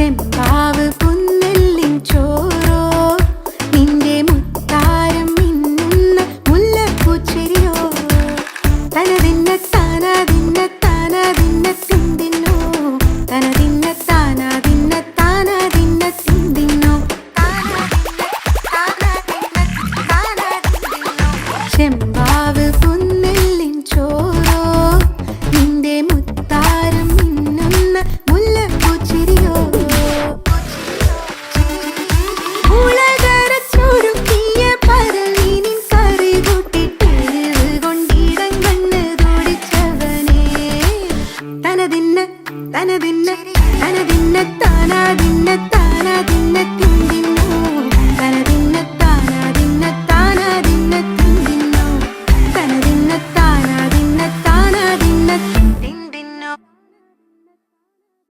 ചെമ്പാവ് പുന്നെല്ലിൻ ചോറോ നിന്റെ മുത്താരം മിന്നുന്ന മുല്ലപ്പൂച്ചെരിയോ തനതിന്ന താനാതിന്ന താനാതിന്ന തിന്തിന്നോ തനതിന്ന താനാതിന്ന താനാതിന്ന തിന്തിന്നോ ചെമ്പാവ് പുന്നെല്ലിൻ ചോറോ നിന്റെ മുത്താരം മിന്നുന്ന മുല്ലപ്പൂച്ചെരിയോ ഉളകരച്ചൊരുക്കിയ പരലിനിൻ കറി കൂട്ടിട്ടെരിവ് കൊണ്ടിടം കണ്ണ് തുടിച്ചവനേ തനതിന്ന തനതിന്ന തനതിന്ന താനാതിന്ന താനാതിന്ന തിന്തി